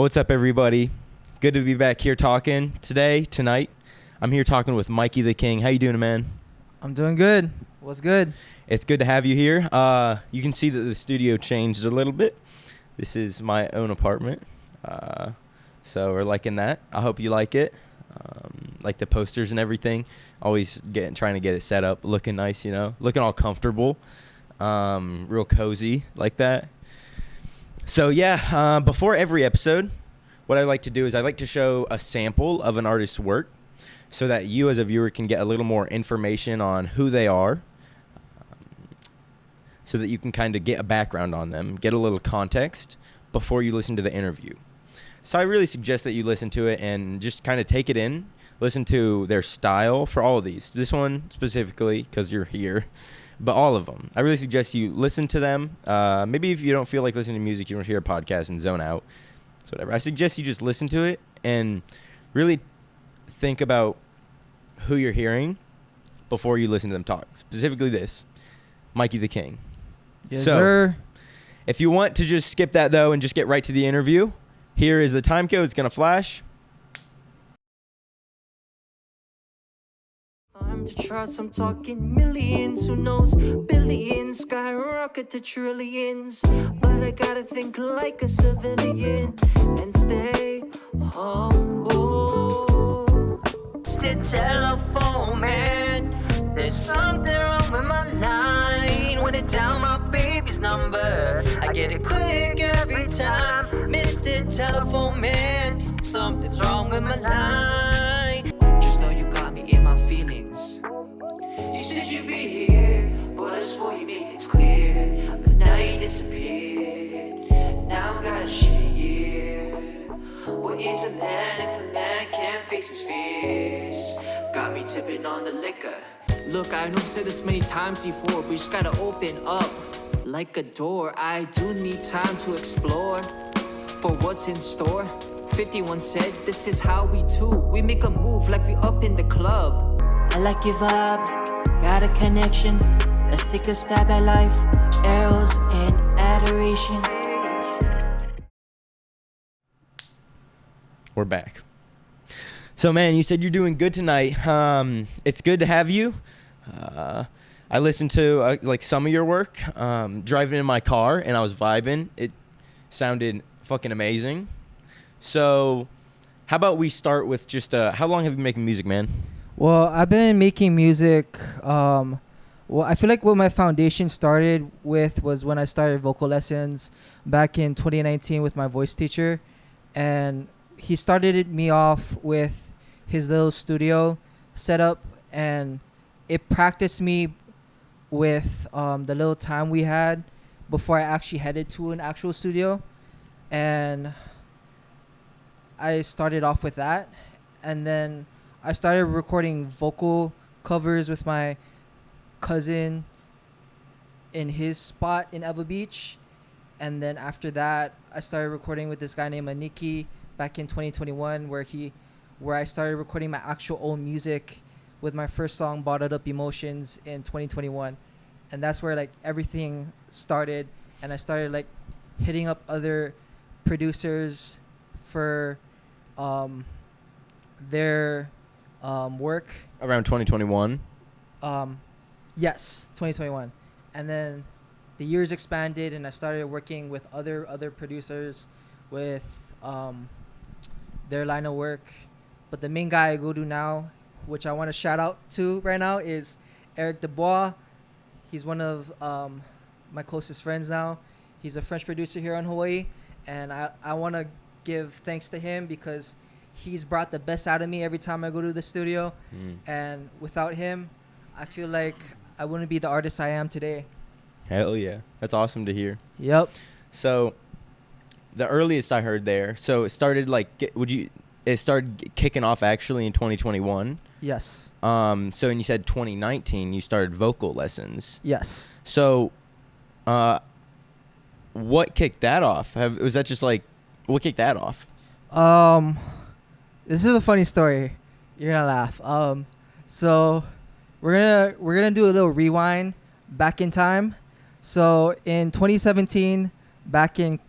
What's up, everybody? Good to be back here talking tonight. I'm here talking with Mikey the King. How you doing, man? I'm doing good. What's good? It's good to have you here. You can see that the studio changed a little bit. This is my own apartment, so we're liking that. I hope you like it. Like the posters and everything. Always trying to get it set up, looking nice, looking all comfortable, real cozy like that. So yeah, before every episode, what I like to do is I like to show a sample of an artist's work so that you as a viewer can get a little more information on who they are, so that you can kind of get a background on them, get a little context before you listen to the interview. So I really suggest that you listen to it and just kind of take it in, listen to their style for all of these. This one specifically because you're here. But all of them. I really suggest you listen to them. Maybe if you don't feel like listening to music, you want to hear a podcast and zone out. It's whatever. I suggest you just listen to it and really think about who you're hearing before you listen to them talk. Specifically this, Mikey the King. Yes, sir. If you want to just skip that, though, and just get right to the interview, here is the time code. It's going to flash. To trust, I'm talking millions, who knows, billions, skyrocket to trillions, but I gotta think like a civilian and stay humble. It's the telephone, man, there's something wrong with my line. When it down my baby's number, I get it quick every time. Mr. Telephone Man, something's wrong with my line. Just know you got me in my feelings. You said you'd be here, but I swore you made things clear. But now you disappeared. Now I got a shitty year. What is a man if a man can't face his fears? Got me tipping on the liquor. Look, I know I've said this many times before, but you just gotta open up like a door. I do need time to explore for what's in store. 51 said, this is how we do. We make a move like we up in the club. I like your vibe, got a connection. Let's take a stab at life, arrows and adoration. We're back. So, man, you said you're doing good tonight. It's good to have you. I listened to like some of your work driving in my car, and I was vibing. It sounded fucking amazing. So, how about we start with just how long have you been making music, man? Well, I've been making music. I feel like what my foundation started with was when I started vocal lessons back in 2019 with my voice teacher. And he started me off with his little studio setup, and it practiced me with the little time we had before I actually headed to an actual studio. And I started off with that, and then I started recording vocal covers with my cousin in his spot in Eva Beach. And then after that, I started recording with this guy named Aniki back in 2021, where I started recording my actual own music with my first song, Bottled Up Emotions, in 2021. And that's where like everything started. And I started like hitting up other producers for their work Around 2021. Yes, 2021. And then the years expanded, and I started working with other producers with their line of work. But the main guy I go to now, which I want to shout out to right now, is Eric Dubois. He's one of my closest friends now. He's a French producer here in Hawaii, and I want to give thanks to him because he's brought the best out of me every time I go to the studio. And without him, I feel like I wouldn't be the artist I am today. Hell yeah. That's awesome to hear. Yep. So the earliest I heard there, so it started like, it started kicking off actually in 2021. Yes. So when you said 2019, you started vocal lessons. Yes. So what kicked that off? Was that just like, what kicked that off? This is a funny story. You're gonna laugh. So we're gonna do a little rewind back in time. So in 2017, back in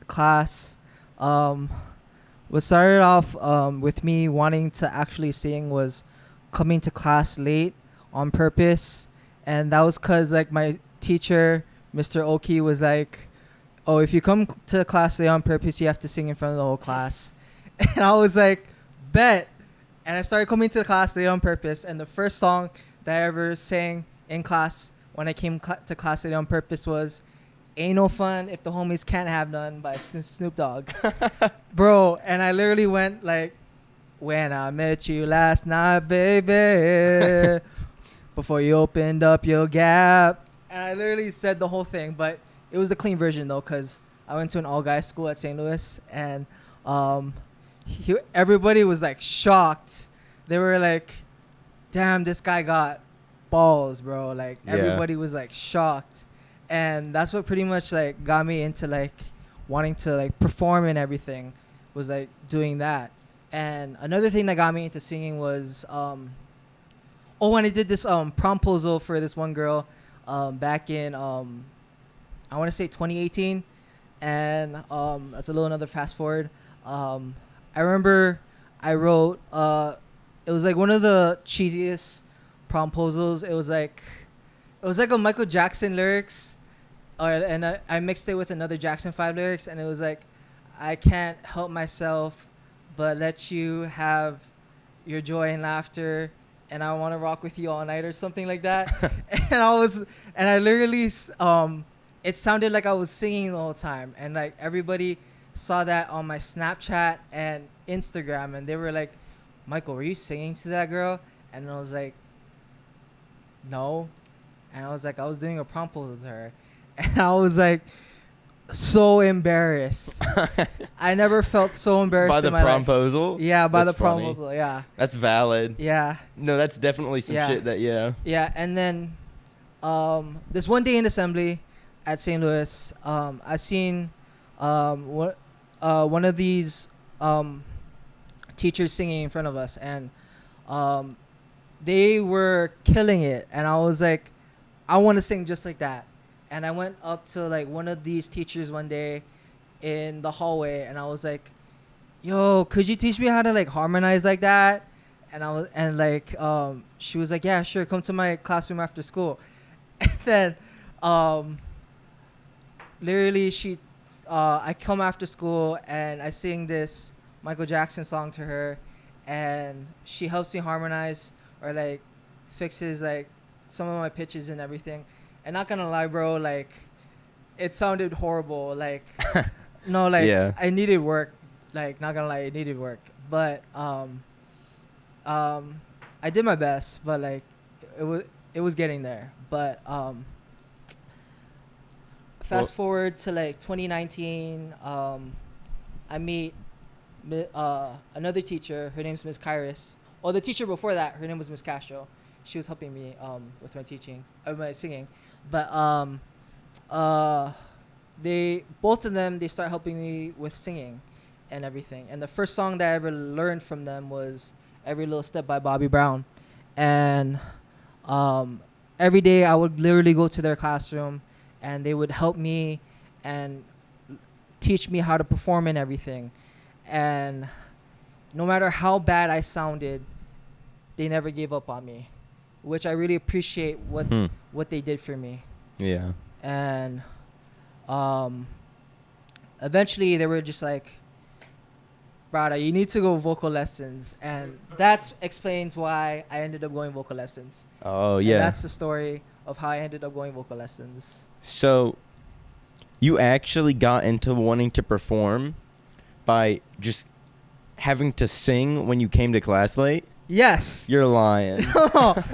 class What started off with me wanting to actually sing was coming to class late on purpose, and that was cause like my teacher, Mr. Oki, was like, "Oh, if you come to class late on purpose, you have to sing in front of the whole class." And I was like, "Bet." And I started coming to the class late on purpose, and the first song that I ever sang in class when I came to class late on purpose was "Ain't No Fun If the Homies Can't Have None" by Snoop Dogg. Bro, and I literally went like, "When I met you last night, baby, before you opened up your gap." And I literally said the whole thing, but it was the clean version though, because I went to an all-guys school at St. Louis, and everybody was like shocked. They were like, "Damn, this guy got balls, bro." Like everybody was like shocked. And that's what pretty much like got me into like wanting to like perform and everything, was like doing that. And another thing that got me into singing was when I did this promposal for this one girl back in I want to say 2018, and that's a little another fast forward. I remember I wrote it was like one of the cheesiest promposals. It was like a Michael Jackson lyrics, and I mixed it with another Jackson 5 lyrics, and it was like, "I can't help myself but let you have your joy and laughter, and I want to rock with you all night," or something like that. and I literally it sounded like I was singing the whole time, and like everybody saw that on my Snapchat and Instagram, and they were like, "Michael, were you singing to that girl?" And I was like, "No." And I was like, I was doing a proposal to her. And I was like, so embarrassed. I never felt so embarrassed by the in my proposal. life. Yeah, by That's the funny. proposal. Yeah. That's valid. Yeah. No, that's definitely some shit that Yeah, and then this one day in assembly at St. Louis, I seen one of these teachers singing in front of us, and they were killing it, and I was like, I want to sing just like that. And I went up to like one of these teachers one day in the hallway, and I was like, "Yo, could you teach me how to like harmonize like that?" And she was like, "Yeah, sure, come to my classroom after school." And then literally I come after school and I sing this Michael Jackson song to her, and she helps me harmonize or like fixes like some of my pitches and everything. And not gonna lie, bro, like it sounded horrible. Like no, like I needed work. Like not gonna lie, it needed work. But I did my best, but like it was getting there. But fast forward to like 2019, I meet another teacher. Her name's Ms. Kairos. Well, the teacher before that, her name was Ms. Castro. She was helping me with my singing. But they both of them, they start helping me with singing and everything. And the first song that I ever learned from them was "Every Little Step" by Bobby Brown. And every day I would literally go to their classroom, and they would help me and teach me how to perform and everything. And no matter how bad I sounded, they never gave up on me, which I really appreciate what they did for me. Yeah. And eventually they were just like, "Brother, you need to go vocal lessons." And that explains why I ended up going vocal lessons. Oh, yeah. And that's the story of how I ended up going vocal lessons. So you actually got into wanting to perform by just having to sing when you came to class late? Yes. You're lying.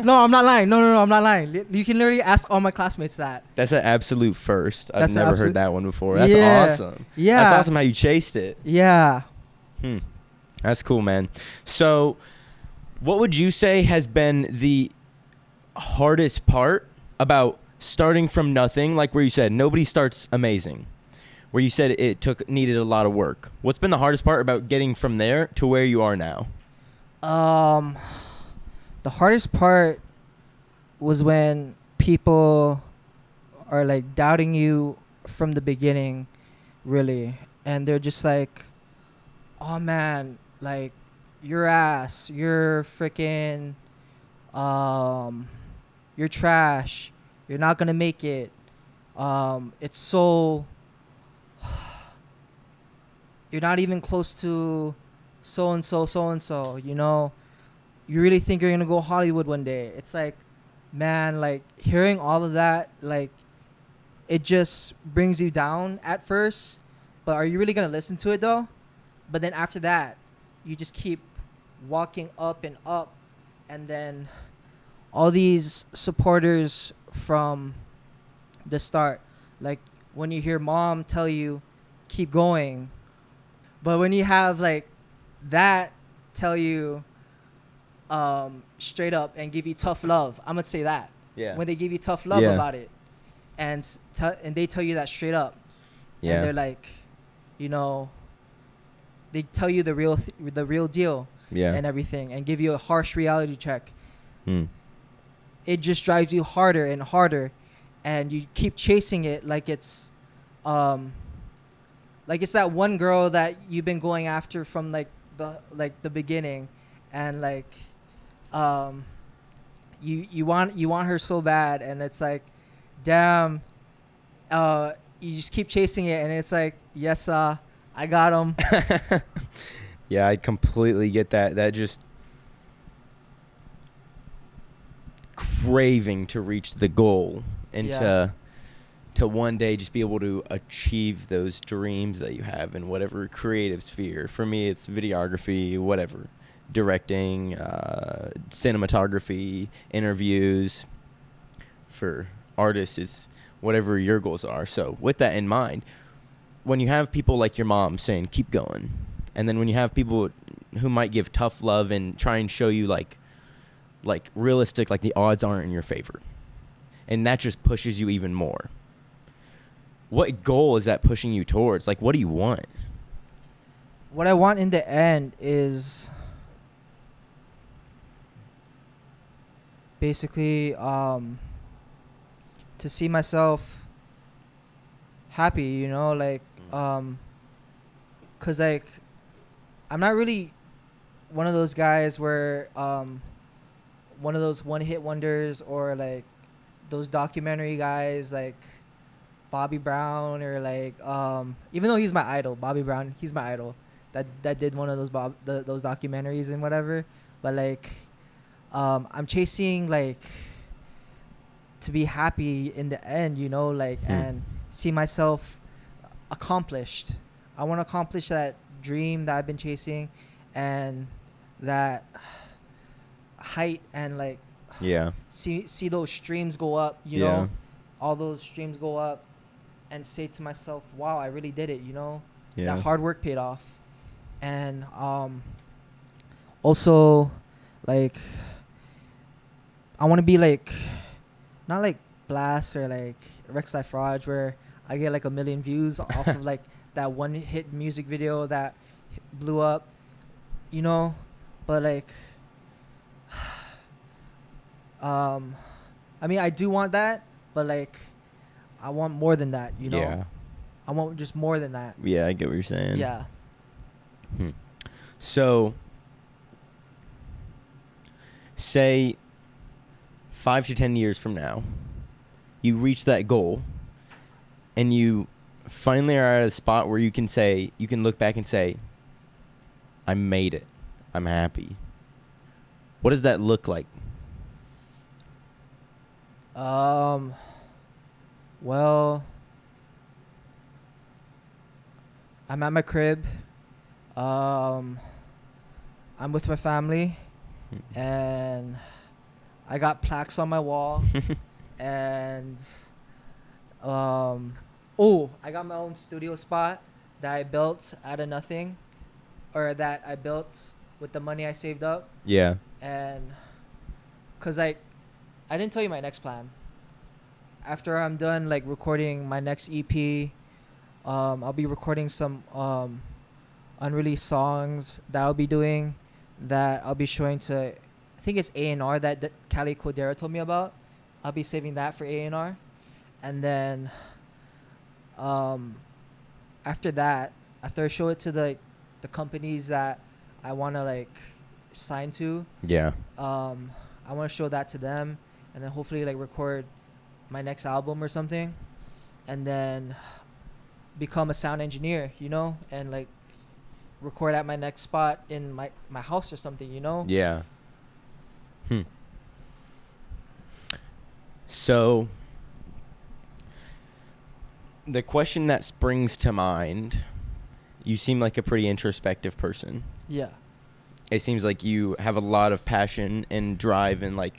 No, I'm not lying. No, I'm not lying. You can literally ask all my classmates that. That's an absolute first. I've That's never heard that one before. That's awesome. Yeah. That's awesome how you chased it. Yeah. That's cool, man. So what would you say has been the hardest part about starting from nothing? Like where you said nobody starts amazing. Where you said it needed a lot of work. What's been the hardest part about getting from there to where you are now? The hardest part was when people are like doubting you from the beginning, really. and they're just like, oh man, like your ass, you're freaking, you're trash, you're not gonna make it, it's so, you're not even close to so and so, you know, you really think you're gonna go Hollywood one day. It's like, man, like hearing all of that, like it just brings you down at first, but are you really gonna listen to it though? But then after that, you just keep walking up and up, and then all these supporters from the start, like when you hear mom tell you keep going, but when you have like that tell you straight up and give you tough love, I'm gonna say that. Yeah. When they give you tough love Yeah. about it, and and they tell you that straight up, Yeah. and they're like, you know, they tell you the real deal, Yeah. and everything, and give you a harsh reality check. Hmm. It just drives you harder and harder, and you keep chasing it like it's that one girl that you've been going after from the beginning, and like you want her so bad, and it's like, damn, you just keep chasing it, and it's like, yes, I got him. Yeah, I completely get that. That just craving to reach the goal and Yeah. to one day just be able to achieve those dreams that you have in whatever creative sphere. For me, it's videography, whatever, directing, cinematography, interviews. For artists, it's whatever your goals are. So with that in mind, when you have people like your mom saying keep going, and then when you have people who might give tough love and try and show you like realistic, like the odds aren't in your favor, and that just pushes you even more. What goal is that pushing you towards? Like, what do you want? What I want in the end is basically to see myself happy, you know, like 'cause like I'm not really one of those guys where one of those one-hit wonders, or like those documentary guys like Bobby Brown, or like even though he's my idol, Bobby Brown, he's my idol, that did one of those those documentaries and whatever. But like I'm chasing like to be happy in the end, you know, like and see myself accomplished. I want to accomplish that dream that I've been chasing, and that height, and like Yeah. see those streams go up, you Yeah. know, all those streams go up, and say to myself, wow, I really did it, you know. Yeah. That hard work paid off. And also like I want to be like, not like Blast or like Rex Life Raj, where I get like 1 million views off of like that one hit music video that blew up, you know. But like I mean, I do want that, but like I want more than that, you know. Yeah. I want just more than that. Yeah, I get what you're saying. Yeah. So, say 5 to 10 years from now, you reach that goal, and you finally are at a spot where you can look back and say, I made it. I'm happy. What does that look like? Well, I'm at my crib. I'm with my family, and I got plaques on my wall, and I got my own studio spot that I built out of nothing, or that I built with the money I saved up. Yeah. And 'cause like I didn't tell you my next plan. After I'm done like recording my next EP, I'll be recording some unreleased songs that I'll be doing, that I'll be showing to, I think it's A&R that Cali Codera told me about. I'll be saving that for A&R. And then after that, after I show it to the companies that I want to like sign to, Yeah. I want to show that to them, and then hopefully like record my next album or something, and then become a sound engineer, you know, and like record at my next spot in my house or something, you know. Yeah. So the question that springs to mind, you seem like a pretty introspective person. Yeah. It seems like you have a lot of passion and drive and like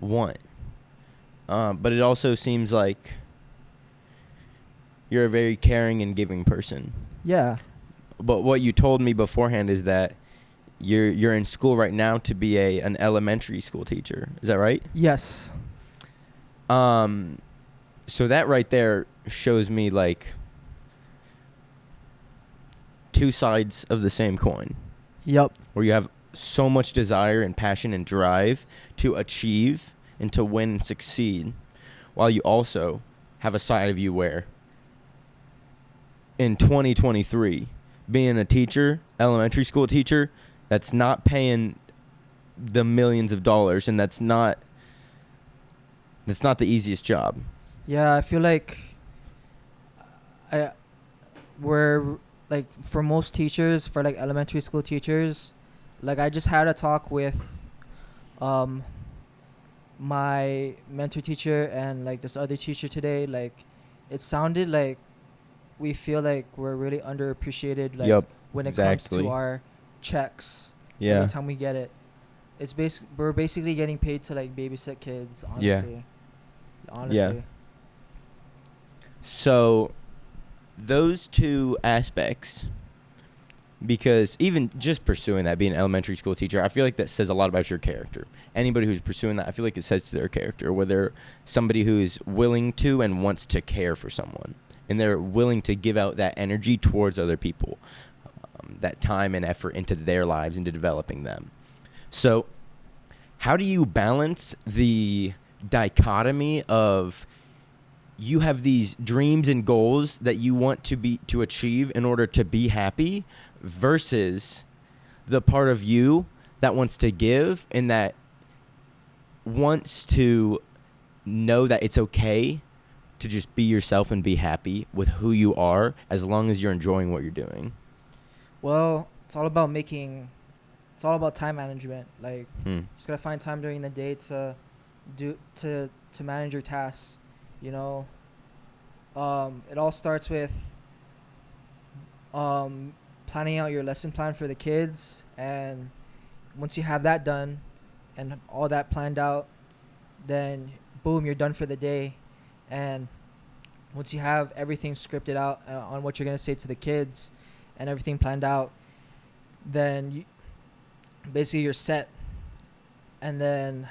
want. But it also seems like you're a very caring and giving person. Yeah. But what you told me beforehand is that you're in school right now to be an elementary school teacher. Is that right? Yes. So that right there shows me like two sides of the same coin. Yep. Where you have so much desire and passion and drive to achieve and to win and succeed, while you also have a side of you where in 2023, being a teacher, elementary school teacher, that's not paying the millions of dollars, and that's not the easiest job. Yeah, I feel like we're like, for most teachers, for like elementary school teachers, like I just had a talk with my mentor teacher and like this other teacher today. Like it sounded like we feel like we're really underappreciated, like Yep, when it exactly. comes to our checks. Yeah. Every time we get it, we're basically getting paid to like babysit kids, honestly. Yeah. So those two aspects, because even just pursuing that, being an elementary school teacher, I feel like that says a lot about your character. Anybody who's pursuing that, I feel like it says to their character, where they're somebody who's willing to and wants to care for someone, and they're willing to give out that energy towards other people, that time and effort into their lives, into developing them. So how do you balance the dichotomy of you have these dreams and goals that you want to achieve in order to be happy, versus the part of you that wants to give and that wants to know that it's okay to just be yourself and be happy with who you are as long as you're enjoying what you're doing? Well, it's all about time management. Like, just gotta find time during the day to manage your tasks. You know, it all starts with planning out your lesson plan for the kids, and once you have that done and all that planned out, then boom, you're done for the day. And once you have everything scripted out on what you're gonna say to the kids and everything planned out, then basically you're set. And then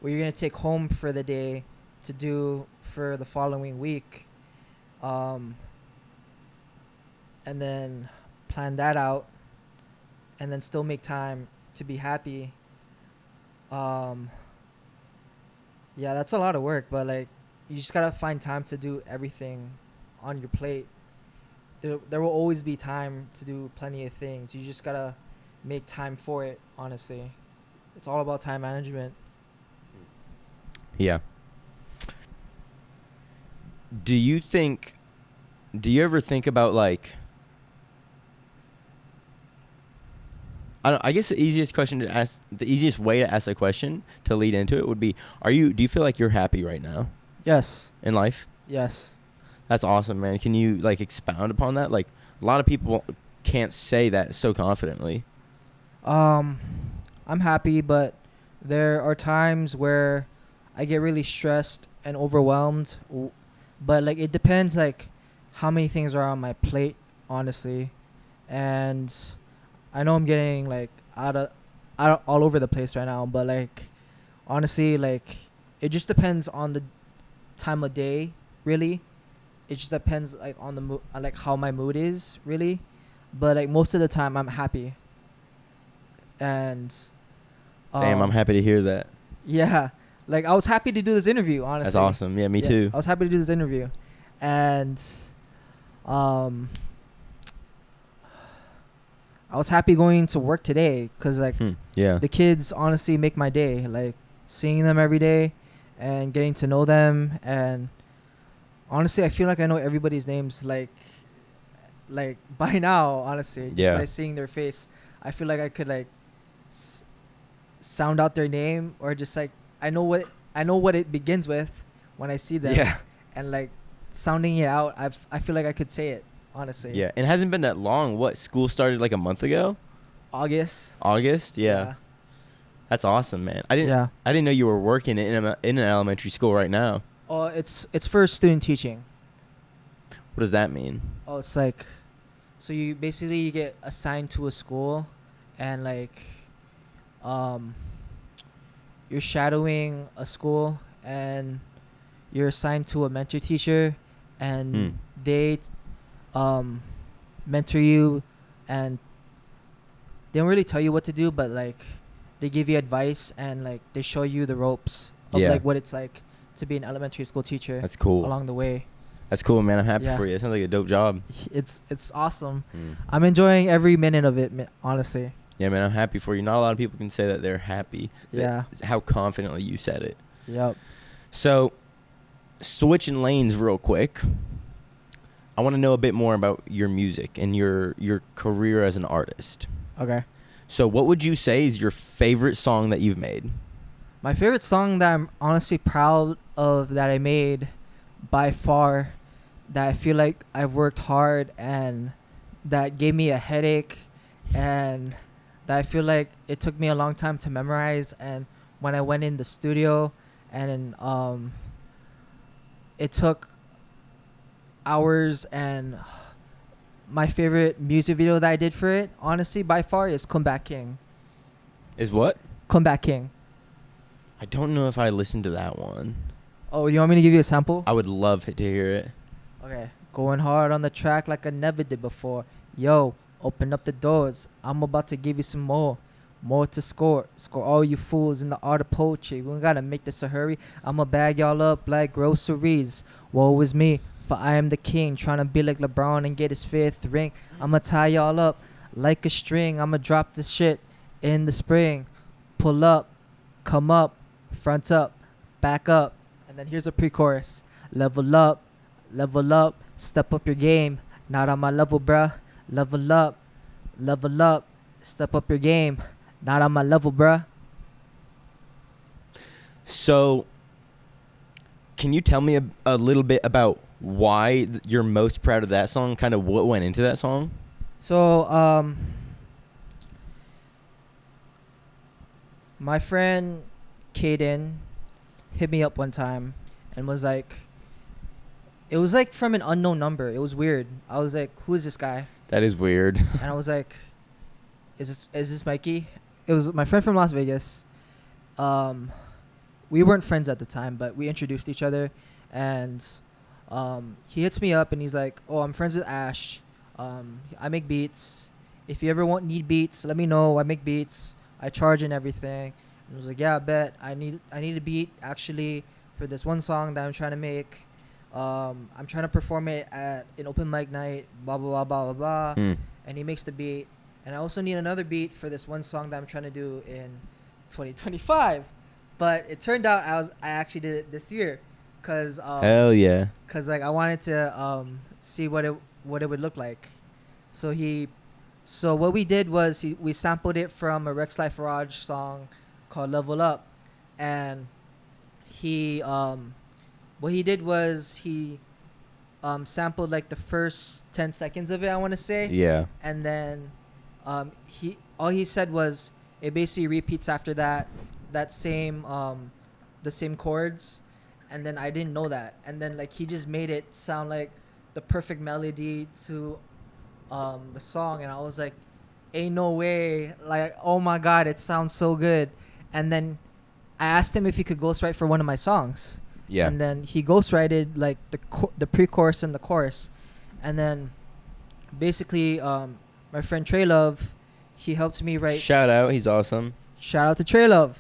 what you're gonna take home for the day to do for the following week, and then plan that out, and then still make time to be happy. Yeah, that's a lot of work, but like you just gotta find time to do everything on your plate. There will always be time to do plenty of things. You just gotta make time for it, honestly. It's all about time management. Yeah. Do you ever think about like, I guess the easiest way to ask a question to lead into it would be, do you feel like you're happy right now Yes. in life? Yes. That's awesome, man. Can you like expound upon that? Like a lot of people can't say that so confidently. I'm happy, but there are times where I get really stressed and overwhelmed. But like it depends like how many things are on my plate, honestly. And I know I'm getting like out of all over the place right now, but like honestly, like it just depends on the time of day, really. It just depends like on the like how my mood is, really. But like most of the time I'm happy. And Damn, I'm happy to hear that. yeah, like I was happy to do this interview, honestly. That's awesome. Yeah, me too. I was happy to do this interview. And I was happy going to work today because like Yeah. the kids honestly make my day. Like seeing them every day and getting to know them, and honestly I feel like I know everybody's names like by now, honestly, just Yeah. by seeing their face. I feel like I could like sound out their name, or just like I know what it begins with when I see them. Yeah. And like sounding it out, I feel like I could say it, honestly. Yeah. It hasn't been that long. What, school started like a month ago? August. Yeah. That's awesome, man. I didn't know you were working in an elementary school right now. Oh, it's for student teaching. What does that mean? Oh, it's like, so you basically get assigned to a school, and like, you're shadowing a school, and you're assigned to a mentor teacher, and they, mentor you, and they don't really tell you what to do, but like, they give you advice, and like, they show you the ropes of like what it's like to be an elementary school teacher. That's cool. Along the way. That's cool, man. I'm happy Yeah. for you. It sounds like a dope job. It's awesome. I'm enjoying every minute of it, honestly. Yeah, man. I'm happy for you. Not a lot of people can say that they're happy. Yeah. How confidently you said it. Yep. So, switching lanes real quick. I want to know a bit more about your music and your career as an artist. Okay. So, what would you say is your favorite song that you've made? My favorite song that I'm honestly proud of that I made by far, that I feel like I've worked hard and that gave me a headache, and that I feel like it took me a long time to memorize, and when I went in the studio and it took hours, and my favorite music video that I did for it, honestly, by far, is Come Back King. Is what? Come Back King. I don't know if I listened to that one. Oh, you want me to give you a sample? I would love to hear it. Okay. Going hard on the track like I never did before. Yo, open up the doors. I'm about to give you some more. More to score. Score all you fools in the art of poetry. We gotta make this a hurry. I'ma bag y'all up like groceries. Woe is me, for I am the king. Trying to be like LeBron and get his 5th ring. I'ma tie y'all up like a string. I'ma drop this shit in the spring. Pull up, come up, front up, back up. And then here's a pre-chorus. Level up, step up your game. Not on my level, bruh. Level up, step up your game. Not on my level, bruh. So, can you tell me a little bit about why you're most proud of that song? Kind of what went into that song? So, my friend Kaden hit me up one time and was like, it was like from an unknown number. It was weird. I was like, who is this guy? That is weird. And I was like, is this Mikey? It was my friend from Las Vegas. We weren't friends at the time, but we introduced each other, and he hits me up and he's like, oh, I'm friends with Ash. I make beats. If you ever need beats, let me know. I make beats. I charge and everything. And I was like, yeah, I bet. I need a beat actually for this one song that I'm trying to make. I'm trying to perform it at an open mic night, blah, blah, blah, blah, blah, blah. And he makes the beat. And I also need another beat for this one song that I'm trying to do in 2025. But it turned out I actually did it this year. Cause Hell yeah. Cause like I wanted to see what it would look like. So what we did was we sampled it from a Rex Life Raj song called Level Up, and what he did was he sampled like the first 10 seconds of it, I want to say. Yeah. And then all he said was it basically repeats after that same the same chords, and then I didn't know that, and then like he just made it sound like the perfect melody to the song, and I was like, ain't no way, like, oh my god, it sounds so good. And then I asked him if he could ghostwrite for one of my songs. Yeah. And then he ghostwrited like the pre-chorus and the chorus, and then basically my friend Trey Love, he helped me write. Shout out, he's awesome. Shout out to Trey Love,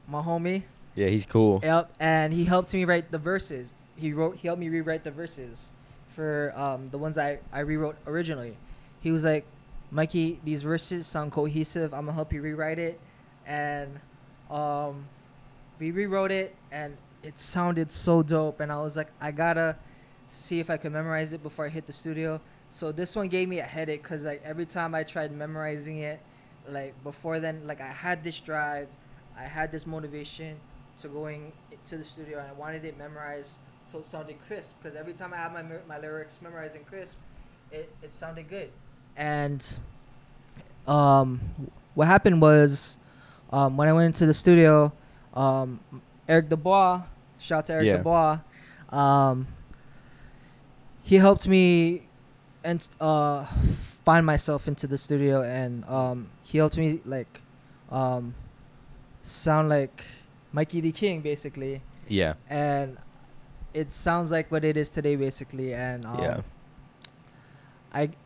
my homie. Yeah, he's cool. Yep, and he helped me write the verses. He helped me rewrite the verses for the ones I rewrote originally. he was like, Mikey, these verses sound cohesive. I'm gonna help you rewrite it, and we rewrote it, and it sounded so dope. And I was like, I gotta see if I can memorize it before I hit the studio. So this one gave me a headache because like every time I tried memorizing it, like before then, like I had this drive, I had this motivation to going to the studio, and I wanted it memorized so it sounded crisp. Because every time I had my lyrics memorized and crisp, it sounded good. And what happened was when I went into the studio, Eric Dubois, shout out to Eric Dubois, he helped me and find myself into the studio, and he helped me like sound like Mikey the King basically. Yeah. And it sounds like what it is today basically. And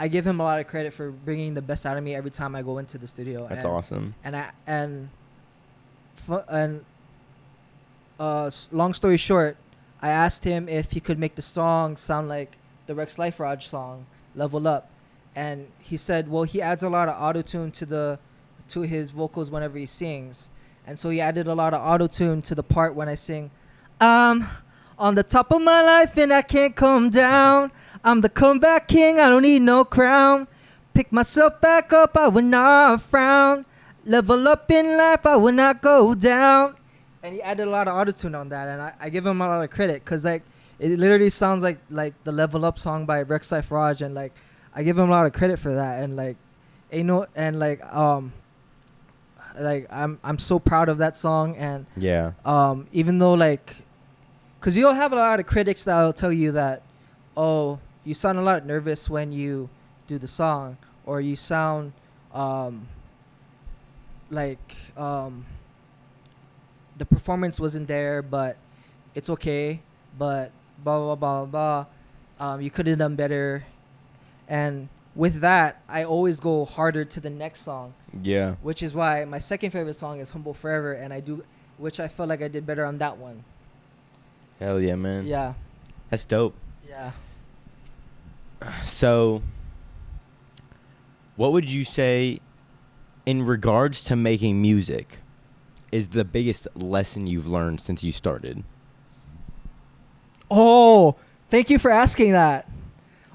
I give him a lot of credit for bringing the best out of me every time I go into the studio. That's awesome. Long story short, I asked him if he could make the song sound like the Rex Life Raj song, Level Up. And he said, well, he adds a lot of auto-tune to his vocals whenever he sings. And so he added a lot of auto-tune to the part when I sing, I'm on the top of my life and I can't come down. I'm the comeback king, I don't need no crown. Pick myself back up, I will not frown. Level up in life, I will not go down. And he added a lot of autotune on that, and I give him a lot of credit because like it literally sounds like the Level Up song by Rex Life Raj, and like I give him a lot of credit for that. And like I'm so proud of that song. And even though like, because you'll have a lot of critics that'll tell you that, oh, you sound a lot nervous when you do the song, or you sound the performance wasn't there, but it's okay, but blah blah blah blah. You could have done better. And with that, I always go harder to the next song. Yeah. Which is why my second favorite song is Humble Forever, and which I felt like I did better on that one. Hell yeah, man. Yeah. That's dope. Yeah. So, what would you say in regards to making music is the biggest lesson you've learned since you started? Oh, thank you for asking that.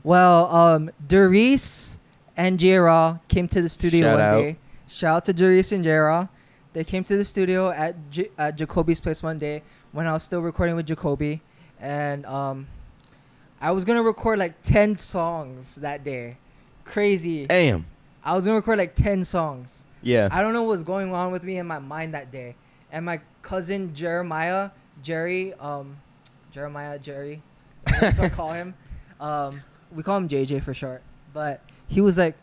Well, Darice and J-Raw came to the studio one day. Shout out to Darice and J-Raw. They came to the studio at Jacoby's place one day when I was still recording with Jacoby. And I was going to record like 10 songs that day. Crazy. Damn. I was going to record like 10 songs. Yeah. I don't know what was going on with me in my mind that day. And my cousin Jerry, that's what I call him. We call him JJ for short. But he was like,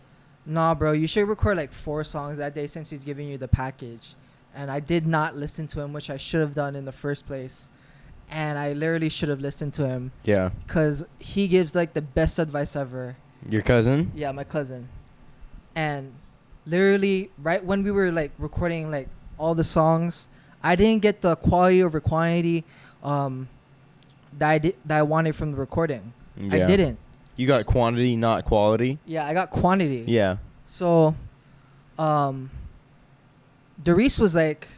nah, bro, you should record like 4 songs that day since he's giving you the package. And I did not listen to him, which I should have done in the first place. And I literally should have listened to him. Yeah. Because he gives like the best advice ever. Your cousin? Yeah, my cousin. And literally right when we were like recording like all the songs, I didn't get the quality over quantity that I wanted from the recording. Yeah. I didn't. You got quantity, not quality? Yeah, I got quantity. Yeah. So Darice was like,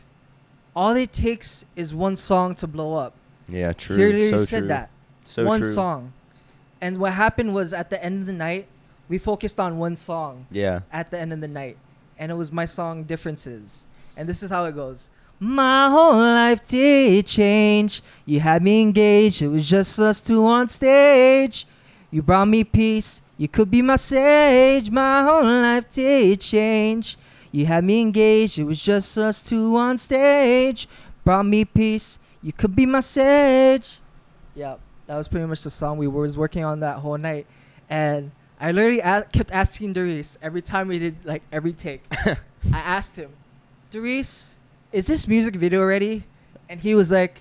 all it takes is one song to blow up. Yeah, true. He literally said that. So one true. Song. And what happened was at the end of the night, we focused on one song. Yeah. At the end of the night. And it was my song Differences. And this is how it goes. My whole life did change. You had me engaged. It was just us two on stage. You brought me peace. You could be my sage. My whole life did change. You had me engaged. It was just us two on stage. Brought me peace. You could be my sage. Yeah, that was pretty much the song we was working on that whole night. And I literally kept asking Darice every time we did like every take. I asked him, Darice, is this music video ready? And he was like,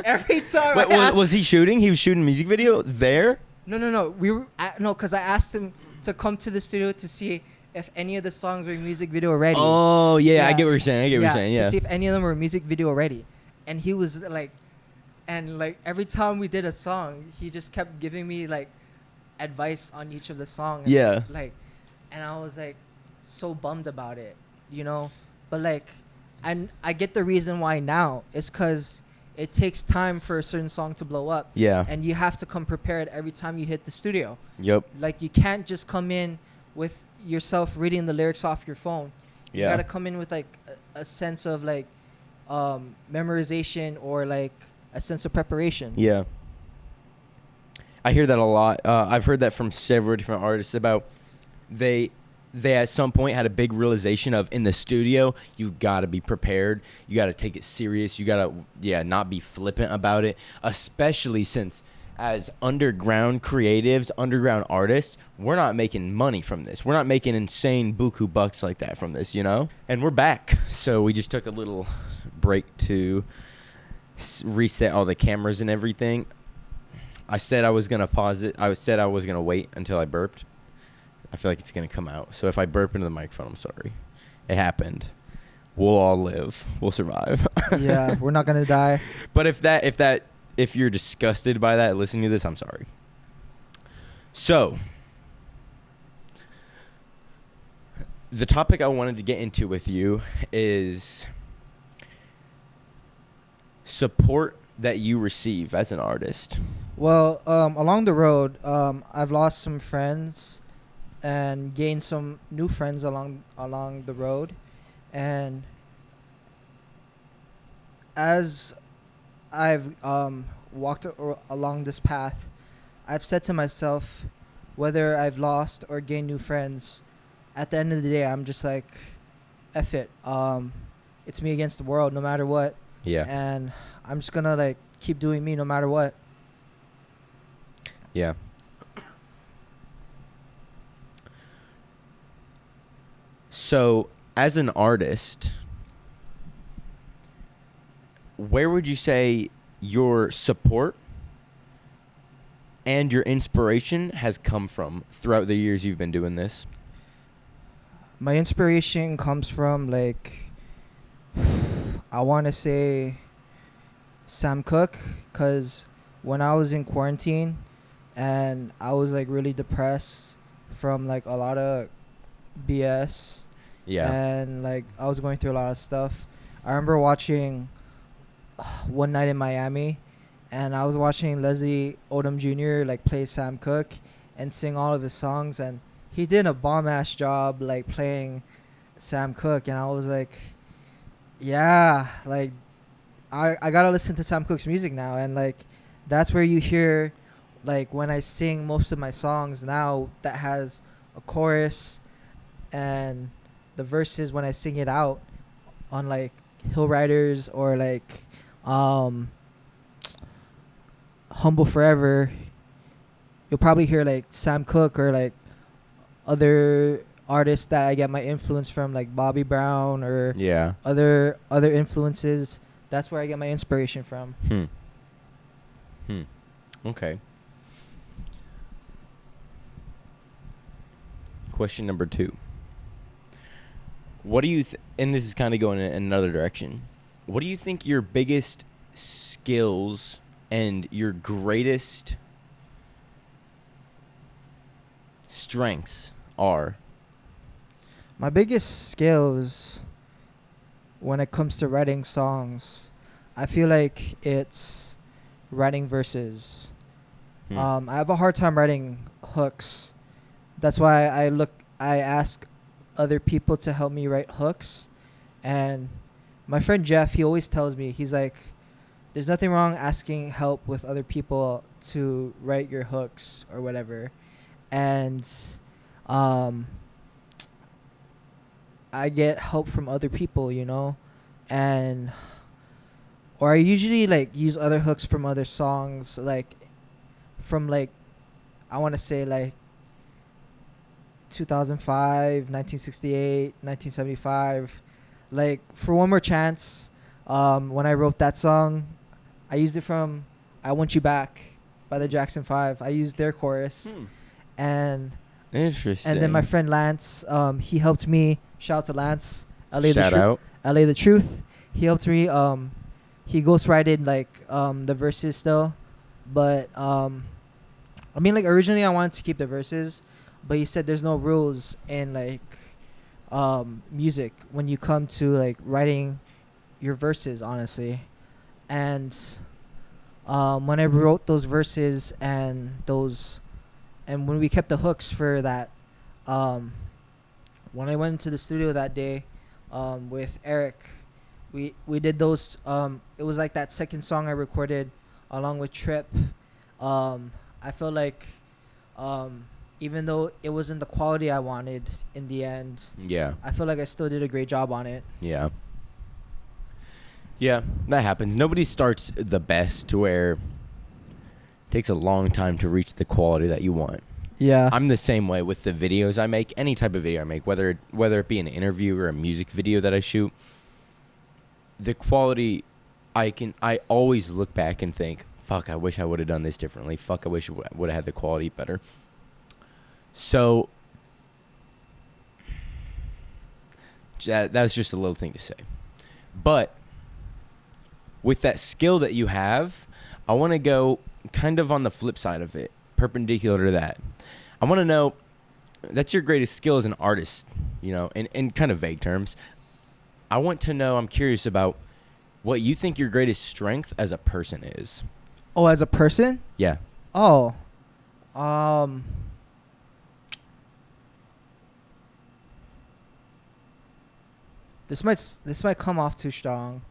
every time. Wait, was he shooting? He was shooting a music video there? No. Because I asked him to come to the studio to see if any of the songs were music video ready. Oh, yeah, I get what you're saying. To see if any of them were music video ready. And he was like, and like every time we did a song, he just kept giving me like advice on each of the songs. Yeah. Like, and I was like so bummed about it, you know. But like, and I get the reason why now. It's because it takes time for a certain song to blow up. Yeah. And you have to come prepared every time you hit the studio. Yep. Like, you can't just come in with yourself reading the lyrics off your phone. You Yeah. gotta come in with like a sense of like memorization or like a sense of preparation. Yeah. I hear that a lot. I've heard that from several different artists about they at some point had a big realization of in the studio, you got to be prepared. You got to take it serious. You got to, not be flippant about it, especially since as underground creatives, underground artists, we're not making money from this. We're not making insane buku bucks like that from this, you know? And we're back. So we just took a little break to reset all the cameras and everything. I said I was going to pause it. I said I was going to wait until I burped. I feel like it's going to come out. So if I burp into the microphone, I'm sorry. It happened. We'll all live. We'll survive. Yeah, we're not gonna die. But if you're disgusted by that listening to this, I'm sorry. So the topic I wanted to get into with you is support that you receive as an artist. Well, along the road, I've lost some friends and gained some new friends along the road, and as I've walked along this path, I've said to myself, whether I've lost or gained new friends, at the end of the day, I'm just like, F it. It's me against the world, no matter what. Yeah. And I'm just gonna like keep doing me, no matter what. Yeah. So, as an artist, where would you say your support and your inspiration has come from throughout the years you've been doing this? My inspiration comes from, like, I want to say Sam Cooke, because when I was in quarantine and I was like really depressed from like a lot of BS, Yeah. and like I was going through a lot of stuff. I remember watching One Night in Miami, and I was watching Leslie Odom Jr. like play Sam Cooke and sing all of his songs, and he did a bomb ass job like playing Sam Cooke, and I was like, yeah, like I gotta listen to Sam Cooke's music now. And like that's where you hear like when I sing most of my songs now that has a chorus and the verses, when I sing it out on like Hill Riders or like Humble Forever, you'll probably hear like Sam Cooke or like other artists that I get my influence from, like Bobby Brown or Yeah. other influences. That's where I get my inspiration from. Okay. Question number 2. What do you and this is kind of going in another direction. What do you think your biggest skills and your greatest strengths are? My biggest skills when it comes to writing songs, I feel like it's writing verses. I have a hard time writing hooks. That's why I ask other people to help me write hooks. And my friend Jeff, he always tells me, he's like, there's nothing wrong asking help with other people to write your hooks or whatever. And I get help from other people, you know, or I usually like use other hooks from other songs, like from like, I want to say like 2005, 1968, 1975. Like for One More Chance, when I wrote that song, I used it from I Want You Back by the Jackson 5. I used their chorus. And Interesting. and then my friend Lance, he helped me. Shout out to Lance. Shout out. LA the Truth. He helped me. He ghostwrited like the verses still, but I mean, like, originally I wanted to keep the verses, but he said there's no rules in, like, music when you come to, like, writing your verses, honestly. And when I wrote those verses and when we kept the hooks for that, when I went into the studio that day with Eric, we did those. It was like that second song I recorded along with Trip. I feel like even though it wasn't the quality I wanted in the end, Yeah. I feel like I still did a great job on it. Yeah. Yeah, that happens. Nobody starts the best to where it takes a long time to reach the quality that you want. Yeah. I'm the same way with the videos I make, any type of video I make, whether it be an interview or a music video that I shoot. The quality, I always look back and think, fuck, I wish I would have done this differently. Fuck, I wish I would have had the quality better. So that's just a little thing to say. But with that skill that you have, I want to go kind of on the flip side of it, perpendicular to that. I want to know, that's your greatest skill as an artist, you know, in kind of vague terms. I want to know, I'm curious about what you think your greatest strength as a person is. Oh, as a person? Yeah. Oh. This might come off too strong,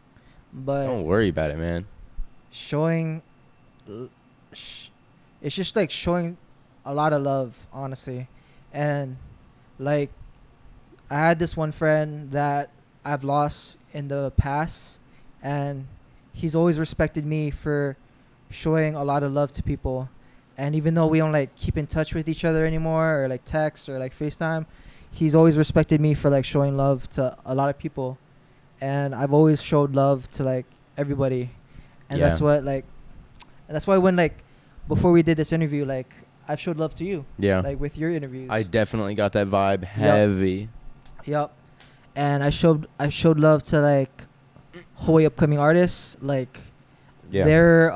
but Don't worry about it, man. showing it's just like showing a lot of love, honestly. And like, I had this one friend that I've lost in the past, and he's always respected me for showing a lot of love to people. And even though we don't like keep in touch with each other anymore, or like text or like FaceTime, he's always respected me for like showing love to a lot of people. And I've always showed love to like everybody. And Yeah. that's why when like before we did this interview, like I've showed love to you. Yeah. Like with your interviews. I definitely got that vibe heavy. Yep. And I showed love to like whole upcoming artists, like Yeah. their